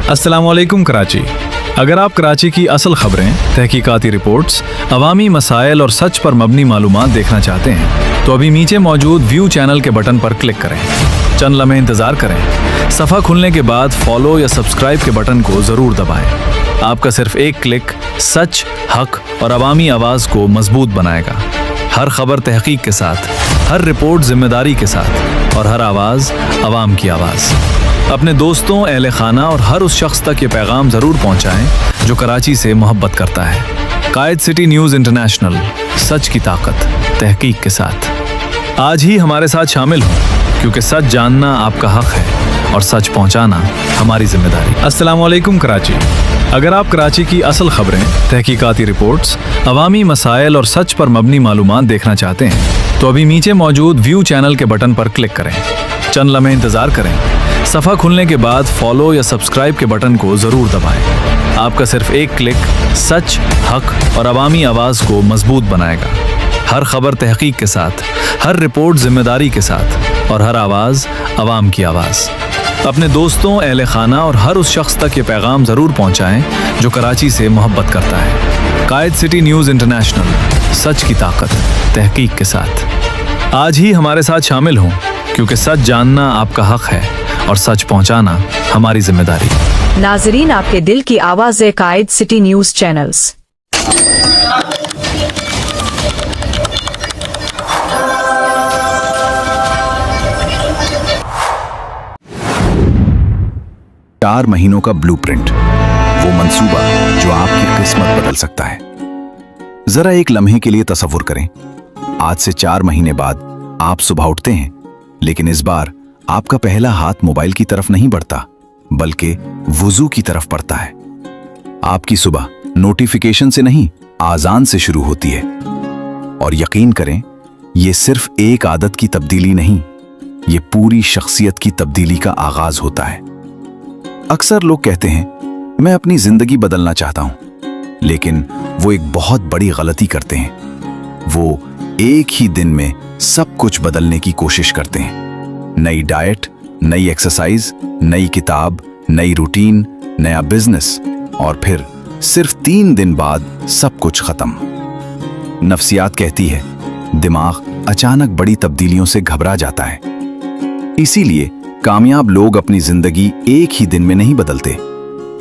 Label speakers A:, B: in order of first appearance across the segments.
A: अस्सलामुअलैकुम कराची। अगर आप कराची की असल खबरें, तहकीकाती रिपोर्ट्स, अवामी मसाइल और सच पर मबनी मालूमात देखना चाहते हैं तो अभी नीचे मौजूद व्यू चैनल के बटन पर क्लिक करें। चंद लम्हे इंतज़ार करें। सफ़ा खुलने के बाद फॉलो या सब्सक्राइब के बटन को ज़रूर दबाएं। आपका सिर्फ एक क्लिक सच, हक और अवामी आवाज़ को मजबूत बनाएगा। हर खबर तहकीक के साथ, हर रिपोर्ट जिम्मेदारी के साथ और हर आवाज़ अवाम की आवाज़। अपने दोस्तों, अहले खाना और हर उस शख्स तक ये पैगाम ज़रूर पहुँचाएँ जो कराची से मोहब्बत करता है। कायद सिटी न्यूज़ इंटरनेशनल, सच की ताकत तहकीक के साथ। आज ही हमारे साथ शामिल हों, क्योंकि सच जानना आपका हक है और सच पहुँचाना हमारी जिम्मेदारी। अस्सलाम वालेकुम कराची। अगर आप कराची की असल खबरें, तहकीकाती रिपोर्ट्स, अवामी मसाइल और सच पर मबनी मालूमात देखना चाहते हैं तो अभी नीचे मौजूद व्यू चैनल के बटन पर क्लिक करें। चंद लम्हे इंतज़ार करें। सफ़ा खुलने के बाद फॉलो या सब्सक्राइब के बटन को ज़रूर दबाएं। आपका सिर्फ एक क्लिक सच, हक और अवामी आवाज़ को मजबूत बनाएगा। हर खबर तहकीक के साथ, हर रिपोर्ट जिम्मेदारी के साथ और हर आवाज़ अवाम की आवाज़। अपने दोस्तों, अहले खाना और हर उस शख्स तक ये पैगाम ज़रूर पहुँचाएँ जो कराची से मोहब्बत करता है। कायद सिटी न्यूज़ इंटरनेशनल, सच की ताकत तहकीक के साथ। आज ही हमारे साथ शामिल हों, क्योंकि सच जानना आपका हक है और सच पहुंचाना हमारी जिम्मेदारी।
B: नाजरीन, आपके दिल की आवाज़ है कायद सिटी न्यूज़ चैनल्स।
C: चार महीनों का ब्लूप्रिंट, वो मंसूबा जो आपकी किस्मत बदल सकता है। जरा एक लम्हे के लिए तसव्वुर करें, आज से 4 महीने बाद आप सुबह उठते हैं, लेकिन इस बार आपका पहला हाथ मोबाइल की तरफ नहीं बढ़ता, बल्कि वुजू की तरफ बढ़ता है। आपकी सुबह नोटिफिकेशन से नहीं, आजान से शुरू होती है। और यकीन करें, ये सिर्फ एक आदत की तब्दीली नहीं, ये पूरी शख्सियत की तब्दीली का आगाज होता है। अक्सर लोग कहते हैं, मैं अपनी जिंदगी बदलना चाहता हूं, लेकिन वो एक बहुत बड़ी गलती करते हैं। वो एक ही दिन में सब कुछ बदलने की कोशिश करते हैं। नई डाइट, नई एक्सरसाइज, नई किताब, नई रूटीन, नया बिजनेस, और फिर सिर्फ 3 दिन बाद सब कुछ खत्म। नफ्सियात कहती है, दिमाग अचानक बड़ी तब्दीलियों से घबरा जाता है। इसीलिए कामयाब लोग अपनी जिंदगी एक ही दिन में नहीं बदलते,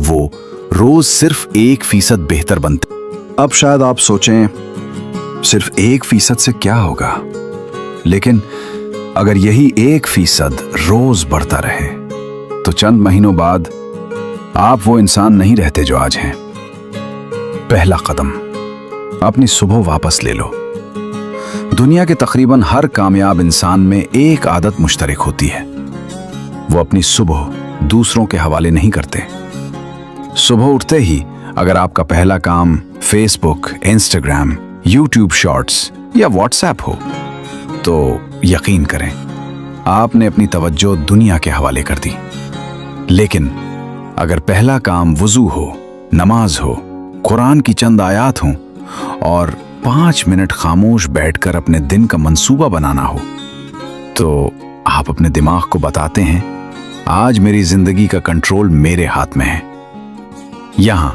C: वो रोज सिर्फ 1% बेहतर बनते। अब शायद आप सोचें, सिर्फ 1% से क्या होगा? लेकिन अगर यही 1% रोज बढ़ता रहे तो चंद महीनों बाद आप वो इंसान नहीं रहते जो आज हैं। पहला कदम, अपनी सुबह वापस ले लो। दुनिया के तकरीबन हर कामयाब इंसान में एक आदत मुश्तरक होती है, वो अपनी सुबह दूसरों के हवाले नहीं करते। सुबह उठते ही अगर आपका पहला काम फेसबुक, इंस्टाग्राम, यूट्यूब शॉर्ट्स या व्हाट्सएप हो, तो यकीन करें आपने अपनी तवज्जो दुनिया के हवाले कर दी। लेकिन अगर पहला काम वुजू हो, नमाज हो, कुरान की चंद आयात हों और 5 मिनट खामोश बैठकर अपने दिन का मंसूबा बनाना हो, तो आप अपने दिमाग को बताते हैं, आज मेरी जिंदगी का कंट्रोल मेरे हाथ में है। यहां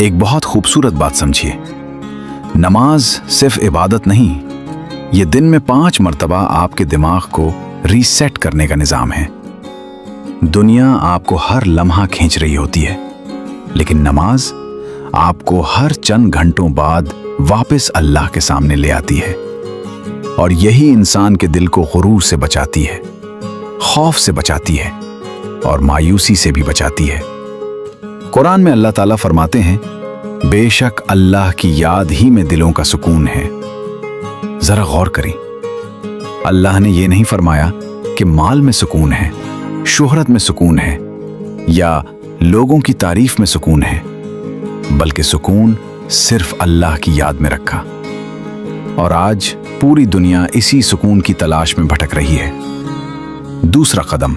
C: एक बहुत खूबसूरत बात समझिए, नमाज सिर्फ इबादत नहीं, ये दिन में 5 मर्तबा आपके दिमाग को रीसेट करने का निजाम है। दुनिया आपको हर लम्हा खींच रही होती है, लेकिन नमाज आपको हर चंद घंटों बाद वापस अल्लाह के सामने ले आती है। और यही इंसान के दिल को गुरूर से बचाती है, खौफ से बचाती है और मायूसी से भी बचाती है। कुरान में अल्लाह ताला फरमाते हैं, बेशक अल्लाह की याद ही में दिलों का सुकून है। जरा गौर करें, अल्लाह ने यह नहीं फरमाया कि माल में सुकून है, शोहरत में सुकून है या लोगों की तारीफ में सुकून है, बल्कि सुकून सिर्फ अल्लाह की याद में रखा। और आज पूरी दुनिया इसी सुकून की तलाश में भटक रही है। दूसरा कदम,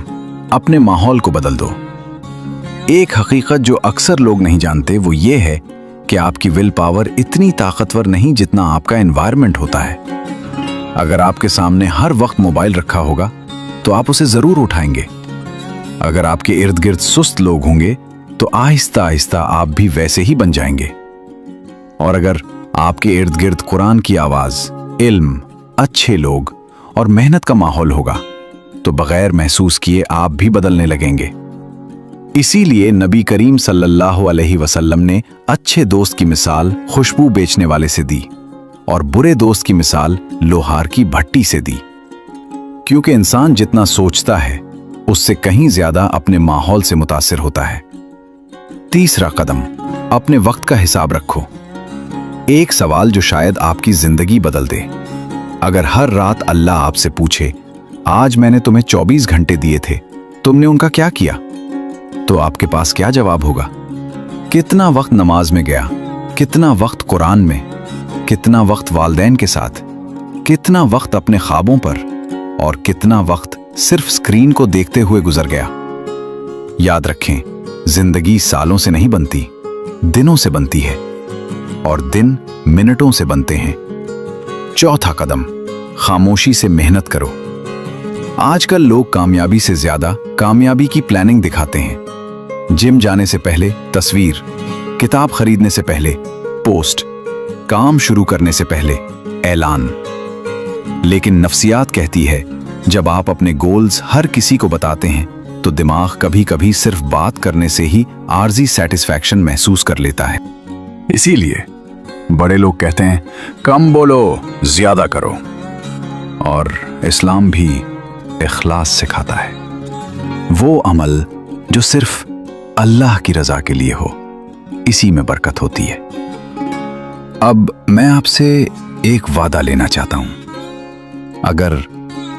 C: अपने माहौल को बदल दो। एक हकीकत जो अक्सर लोग नहीं जानते वो ये है कि आपकी विल पावर इतनी ताकतवर नहीं जितना आपका एनवायरनमेंट होता है। अगर आपके सामने हर वक्त मोबाइल रखा होगा तो आप उसे जरूर उठाएंगे। अगर आपके इर्द गिर्द सुस्त लोग होंगे तो आहिस्ता आहिस्ता आप भी वैसे ही बन जाएंगे। और अगर आपके इर्द गिर्द कुरान की आवाज, इल्म, अच्छे लोग और मेहनत का माहौल होगा तो बगैर महसूस किए आप भी बदलने लगेंगे। इसीलिए नबी करीम सल्लल्लाहु अलैहि वसल्लम ने अच्छे दोस्त की मिसाल खुशबू बेचने वाले से दी और बुरे दोस्त की मिसाल लोहार की भट्टी से दी, क्योंकि इंसान जितना सोचता है उससे कहीं ज्यादा अपने माहौल से मुतासिर होता है। तीसरा कदम, अपने वक्त का हिसाब रखो। एक सवाल जो शायद आपकी जिंदगी बदल दे। अगर हर रात अल्लाह आपसे पूछे, आज मैंने तुम्हें 24 घंटे दिए थे, तुमने उनका क्या किया, तो आपके पास क्या जवाब होगा? कितना वक्त नमाज में गया, कितना वक्त कुरान में, कितना वक्त वालिदैन के साथ, कितना वक्त अपने ख्वाबों पर और कितना वक्त सिर्फ स्क्रीन को देखते हुए गुजर गया। याद रखें, जिंदगी सालों से नहीं बनती, दिनों से बनती है और दिन मिनटों से बनते हैं। चौथा कदम, खामोशी से मेहनत करो। आजकल लोग कामयाबी से ज्यादा कामयाबी की प्लानिंग दिखाते हैं। जिम जाने से पहले तस्वीर, किताब खरीदने से पहले पोस्ट, काम शुरू करने से पहले ऐलान। लेकिन नफ्सियात कहती है, जब आप अपने गोल्स हर किसी को बताते हैं तो दिमाग कभी कभी सिर्फ बात करने से ही आर्जी सेटिस्फैक्शन महसूस कर लेता है। इसीलिए बड़े लोग कहते हैं, कम बोलो ज्यादा करो। और इस्लाम भी इखलास सिखाता है, वो अमल जो सिर्फ अल्लाह की रजा के लिए हो, इसी में बरकत होती है। अब मैं आपसे एक वादा लेना चाहता हूं। अगर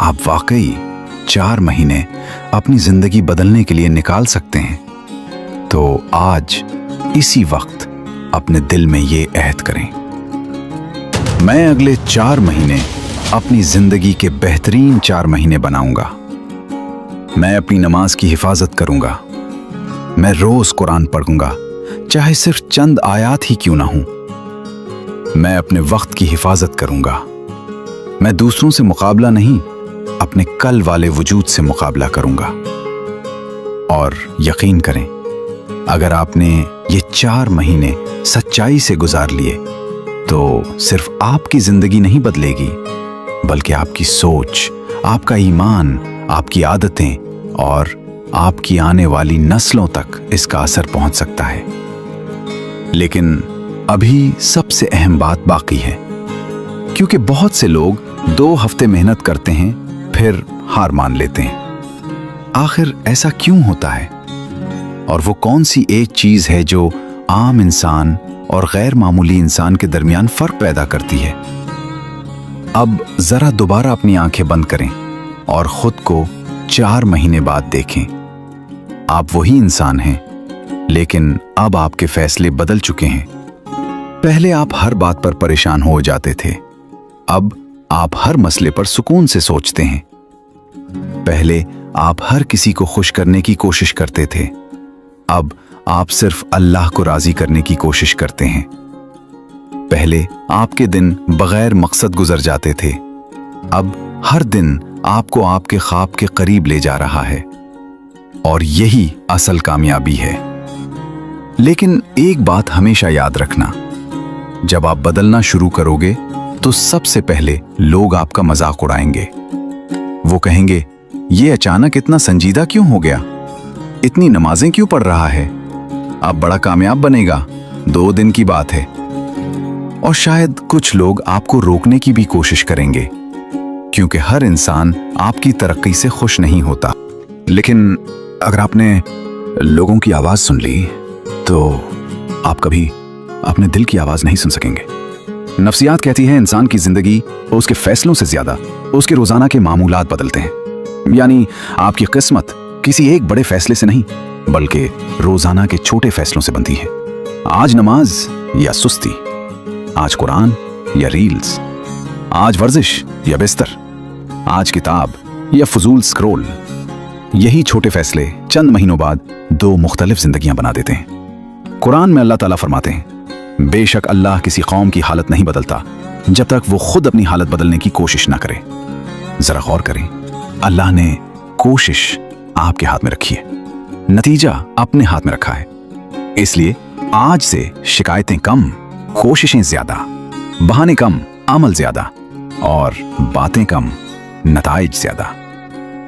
C: आप वाकई 4 महीने अपनी जिंदगी बदलने के लिए निकाल सकते हैं तो आज इसी वक्त अपने दिल में ये अहद करें, मैं अगले 4 महीने अपनी जिंदगी के बेहतरीन 4 महीने बनाऊंगा। मैं अपनी नमाज की हिफाजत करूंगा, मैं रोज कुरान पढ़ूंगा, चाहे सिर्फ चंद आयात ही क्यों ना हो। मैं अपने वक्त की हिफाजत करूंगा, मैं दूसरों से मुकाबला नहीं, अपने कल वाले वजूद से मुकाबला करूंगा। और यकीन करें, अगर आपने ये 4 महीने सच्चाई से गुजार लिए तो सिर्फ आपकी जिंदगी नहीं बदलेगी, बल्कि आपकी सोच, आपका ईमान, आपकी आदतें और आपकी आने वाली नस्लों तक इसका असर पहुंच सकता है। लेकिन अभी सबसे अहम बात बाकी है, क्योंकि बहुत से लोग 2 हफ्ते मेहनत करते हैं फिर हार मान लेते हैं। आखिर ऐसा क्यों होता है? और वो कौन सी एक चीज है जो आम इंसान और गैर मामूली इंसान के दरमियान फर्क पैदा करती है? अब जरा दोबारा अपनी आंखें बंद करें और खुद को 4 महीने बाद देखें। आप वही इंसान हैं, लेकिन अब आपके फैसले बदल चुके हैं। पहले आप हर बात पर परेशान हो जाते थे, अब आप हर मसले पर सुकून से सोचते हैं। पहले आप हर किसी को खुश करने की कोशिश करते थे, अब आप सिर्फ अल्लाह को राजी करने की कोशिश करते हैं। पहले आपके दिन बगैर मकसद गुजर जाते थे, अब हर दिन आपको आपके ख्वाब के करीब ले जा रहा है। और यही असल कामयाबी है। लेकिन एक बात हमेशा याद रखना, जब आप बदलना शुरू करोगे तो सबसे पहले लोग आपका मजाक उड़ाएंगे। वो कहेंगे, ये अचानक इतना संजीदा क्यों हो गया, इतनी नमाजें क्यों पढ़ रहा है, अब बड़ा कामयाब बनेगा, 2 दिन की बात है। और शायद कुछ लोग आपको रोकने की भी कोशिश करेंगे, क्योंकि हर इंसान आपकी तरक्की से खुश नहीं होता। लेकिन अगर आपने लोगों की आवाज सुन ली तो आप कभी अपने दिल की आवाज नहीं सुन सकेंगे। नफ्सियात कहती है, इंसान की जिंदगी उसके फैसलों से ज्यादा उसके रोजाना के मामूलात बदलते हैं। यानी आपकी किस्मत किसी एक बड़े फैसले से नहीं, बल्कि रोजाना के छोटे फैसलों से बनती है। आज नमाज या सुस्ती, आज कुरान या रील्स, आज वर्जिश या बिस्तर, आज किताब या फजूल स्क्रोल। यही छोटे फैसले चंद महीनों बाद 2 मुख्तलिफ जिंदगियां बना देते हैं। कुरान में अल्लाह ताला फरमाते हैं, बेशक अल्लाह किसी कौम की हालत नहीं बदलता जब तक वो खुद अपनी हालत बदलने की कोशिश ना करे। जरा गौर करें, अल्लाह ने कोशिश आपके हाथ में रखी है, नतीजा अपने हाथ में रखा है। इसलिए आज से शिकायतें कम, कोशिशें ज्यादा, बहाने कम, अमल ज्यादा, और बातें कम, नताइज ज्यादा।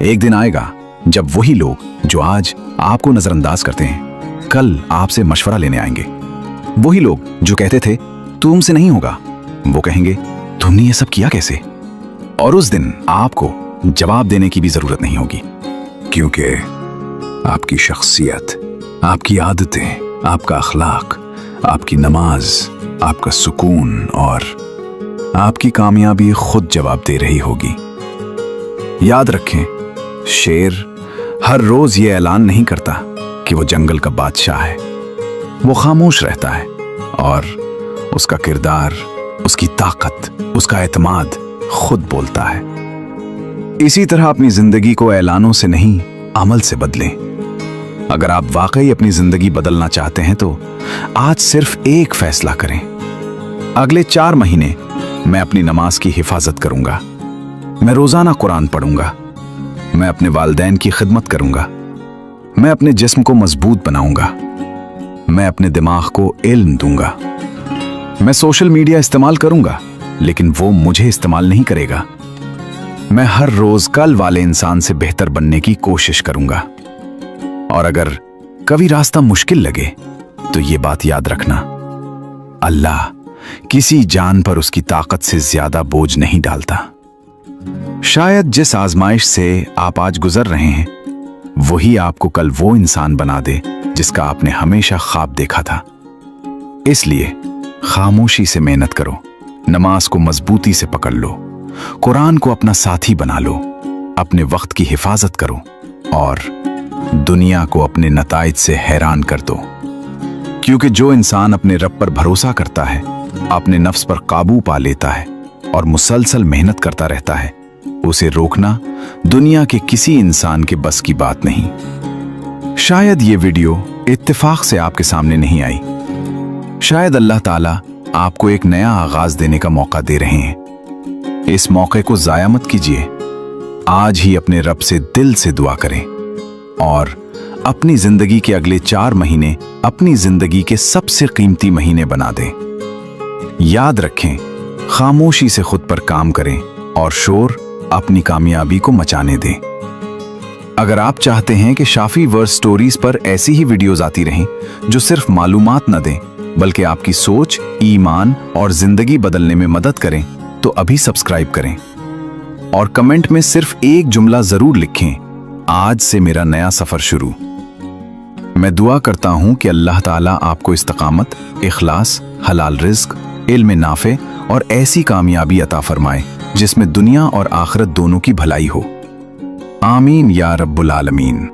C: एक दिन आएगा जब वही लोग जो आज आपको नजरअंदाज करते हैं कल आपसे मशवरा लेने आएंगे। वही लोग जो कहते थे तुमसे नहीं होगा, वो कहेंगे तुमने ये सब किया कैसे। और उस दिन आपको जवाब देने की भी जरूरत नहीं होगी, क्योंकि आपकी शख्सियत, आपकी आदतें, आपका अखलाक, आपकी नमाज, आपका सुकून और आपकी कामयाबी खुद जवाब दे रही होगी। याद रखें, शेर हर रोज ये ऐलान नहीं करता कि वो जंगल का बादशाह है। वो खामोश रहता है और उसका किरदार, उसकी ताकत, उसका एतमाद खुद बोलता है। इसी तरह अपनी जिंदगी को ऐलानों से नहीं, अमल से बदलें। अगर आप वाकई अपनी जिंदगी बदलना चाहते हैं तो आज सिर्फ एक फैसला करें। अगले 4 महीने मैं अपनी नमाज की हिफाजत करूंगा, मैं रोजाना कुरान पढ़ूंगा, मैं अपने वालिदैन की खिदमत करूंगा, मैं अपने जिस्म को मजबूत बनाऊंगा, मैं अपने दिमाग को इल्म दूंगा। मैं सोशल मीडिया इस्तेमाल करूंगा, लेकिन वो मुझे इस्तेमाल नहीं करेगा। मैं हर रोज कल वाले इंसान से बेहतर बनने की कोशिश करूंगा। और अगर कभी रास्ता मुश्किल लगे तो ये बात याद रखना, अल्लाह किसी जान पर उसकी ताकत से ज्यादा बोझ नहीं डालता। शायद जिस आजमाइश से आप आज गुजर रहे हैं वही आपको कल वो इंसान बना दे जिसका आपने हमेशा ख्वाब देखा था। इसलिए खामोशी से मेहनत करो, नमाज को मजबूती से पकड़ लो, कुरान को अपना साथी बना लो, अपने वक्त की हिफाजत करो और दुनिया को अपने नताइज से हैरान कर दो। क्योंकि जो इंसान अपने रब पर भरोसा करता है, अपने नफ्स पर काबू पा लेता है और मुसलसल मेहनत करता रहता है, उसे रोकना दुनिया के किसी इंसान के बस की बात नहीं। शायद ये वीडियो इत्तेफाक से आपके सामने नहीं आई। शायद अल्लाह ताला आपको एक नया आगाज देने का मौका दे रहे हैं। इस मौके को जाया मत कीजिए। आज ही अपने रब से दिल से दुआ करें और अपनी जिंदगी के अगले 4 महीने अपनी जिंदगी के सबसे कीमती महीने बना दें। याद रखें, खामोशी से खुद पर काम करें और शोर अपनी कामयाबी को मचाने दें। अगर आप चाहते हैं कि शाफी वर्स स्टोरीज पर ऐसी ही वीडियोस आती रहें जो सिर्फ मालूमात न दें बल्कि आपकी सोच, ईमान और जिंदगी बदलने में मदद करें, तो अभी सब्सक्राइब करें और कमेंट में सिर्फ एक जुमला जरूर लिखें, आज से मेरा नया सफर शुरू। मैं दुआ करता हूं कि अल्लाह ताला आपको इस्तकामत, इखलास, हलाल रिज्क, इल्म नाफे और ऐसी कामयाबी अता फरमाए जिसमें दुनिया और आखिरत दोनों की भलाई हो। आमीन या रब्बुल आलमीन।